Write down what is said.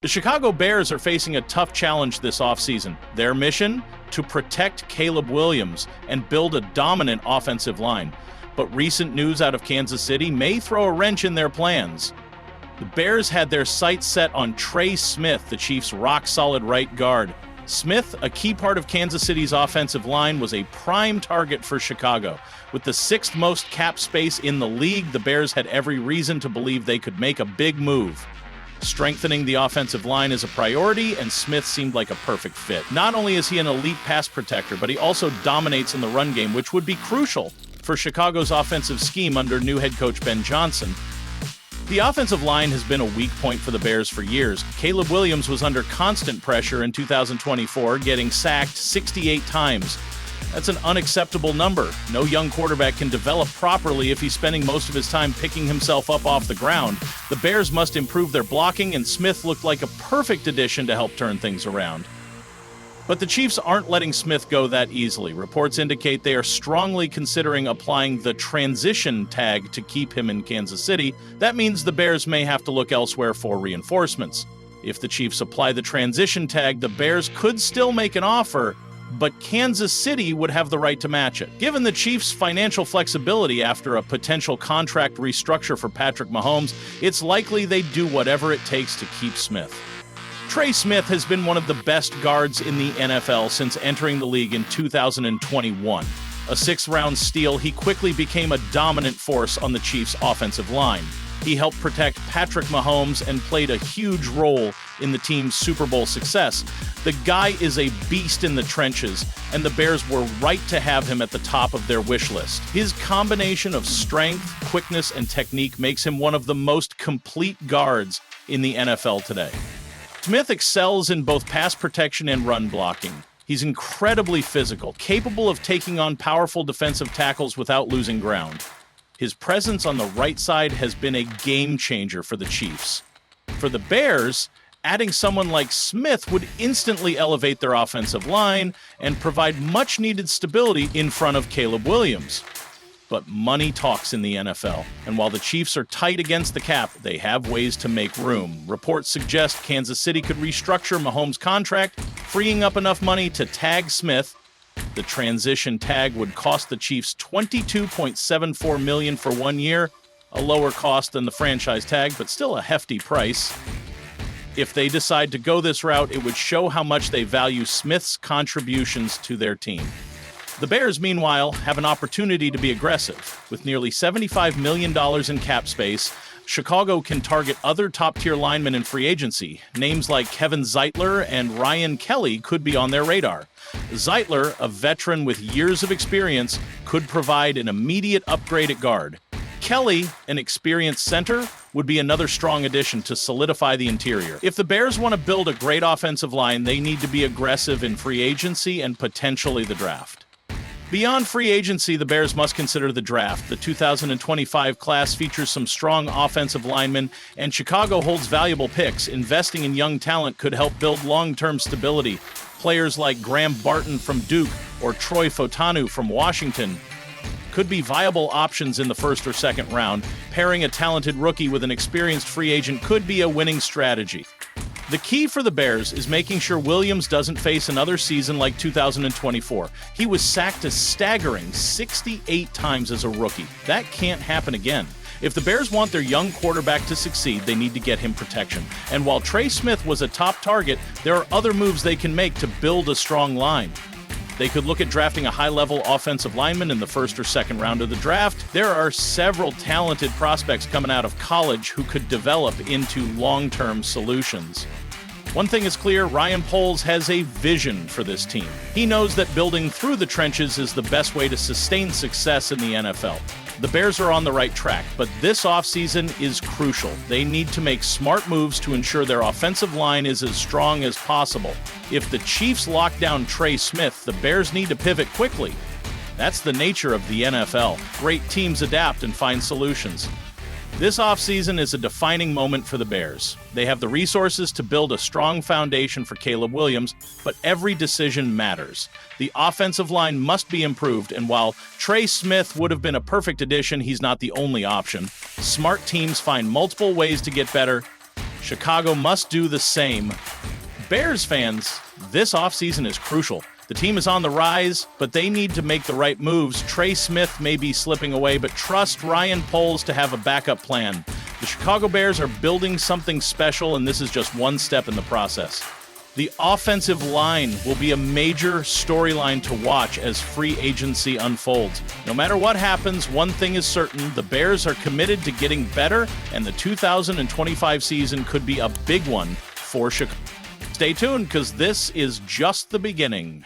The Chicago Bears are facing a tough challenge this offseason. Their mission? To protect Caleb Williams and build a dominant offensive line. But recent news out of Kansas City may throw a wrench in their plans. The Bears had their sights set on Trey Smith, the Chiefs' rock-solid right guard. Smith, a key part of Kansas City's offensive line, was a prime target for Chicago. With the sixth most cap space in the league, the Bears had every reason to believe they could make a big move. Strengthening the offensive line is a priority, and Smith seemed like a perfect fit. Not only is he an elite pass protector, but he also dominates in the run game, which would be crucial for Chicago's offensive scheme under new head coach Ben Johnson. The offensive line has been a weak point for the Bears for years. Caleb Williams was under constant pressure in 2024, getting sacked 68 times. That's an unacceptable number. No young quarterback can develop properly if he's spending most of his time picking himself up off the ground. The Bears must improve their blocking, and Smith looked like a perfect addition to help turn things around. But the Chiefs aren't letting Smith go that easily. Reports indicate they are strongly considering applying the transition tag to keep him in Kansas City. That means the Bears may have to look elsewhere for reinforcements. If the Chiefs apply the transition tag, the Bears could still make an offer, but Kansas City would have the right to match it. Given the Chiefs' financial flexibility after a potential contract restructure for Patrick Mahomes, it's likely they'd do whatever it takes to keep Smith. Trey Smith has been one of the best guards in the NFL since entering the league in 2021. A sixth-round steal, he quickly became a dominant force on the Chiefs' offensive line. He helped protect Patrick Mahomes and played a huge role in the team's Super Bowl success. The guy is a beast in the trenches, and the Bears were right to have him at the top of their wish list. His combination of strength, quickness, and technique makes him one of the most complete guards in the NFL today. Smith excels in both pass protection and run blocking. He's incredibly physical, capable of taking on powerful defensive tackles without losing ground. His presence on the right side has been a game changer for the Chiefs. For the Bears, adding someone like Smith would instantly elevate their offensive line and provide much-needed stability in front of Caleb Williams. But money talks in the NFL, and while the Chiefs are tight against the cap, they have ways to make room. Reports suggest Kansas City could restructure Mahomes' contract, freeing up enough money to tag Smith. The transition tag would cost the Chiefs $22.74 million for 1 year, a lower cost than the franchise tag, but still a hefty price. If they decide to go this route, it would show how much they value Smith's contributions to their team. The Bears, meanwhile, have an opportunity to be aggressive. With nearly $75 million in cap space, Chicago can target other top-tier linemen in free agency. Names like Kevin Zeitler and Ryan Kelly could be on their radar. Zeitler, a veteran with years of experience, could provide an immediate upgrade at guard. Kelly, an experienced center, would be another strong addition to solidify the interior. If the Bears want to build a great offensive line, they need to be aggressive in free agency and potentially the draft. Beyond free agency, the Bears must consider the draft. The 2025 class features some strong offensive linemen, and Chicago holds valuable picks. Investing in young talent could help build long-term stability. Players like Graham Barton from Duke or Troy Fautanu from Washington could be viable options in the first or second round. Pairing a talented rookie with an experienced free agent could be a winning strategy. The key for the Bears is making sure Williams doesn't face another season like 2024. He was sacked a staggering 68 times as a rookie. That can't happen again. If the Bears want their young quarterback to succeed, they need to get him protection. And while Trey Smith was a top target, there are other moves they can make to build a strong line. They could look at drafting a high-level offensive lineman in the first or second round of the draft. There are several talented prospects coming out of college who could develop into long-term solutions. One thing is clear, Ryan Poles has a vision for this team. He knows that building through the trenches is the best way to sustain success in the NFL. The Bears are on the right track, but this offseason is crucial. They need to make smart moves to ensure their offensive line is as strong as possible. If the Chiefs lock down Trey Smith, the Bears need to pivot quickly. That's the nature of the NFL. Great teams adapt and find solutions. This offseason is a defining moment for the Bears. They have the resources to build a strong foundation for Caleb Williams, but every decision matters. The offensive line must be improved, and while Trey Smith would have been a perfect addition, he's not the only option. Smart teams find multiple ways to get better, Chicago must do the same. Bears fans, this offseason is crucial. The team is on the rise, but they need to make the right moves. Trey Smith may be slipping away, but trust Ryan Poles to have a backup plan. The Chicago Bears are building something special, and this is just one step in the process. The offensive line will be a major storyline to watch as free agency unfolds. No matter what happens, one thing is certain: the Bears are committed to getting better, and the 2025 season could be a big one for Chicago. Stay tuned, because this is just the beginning.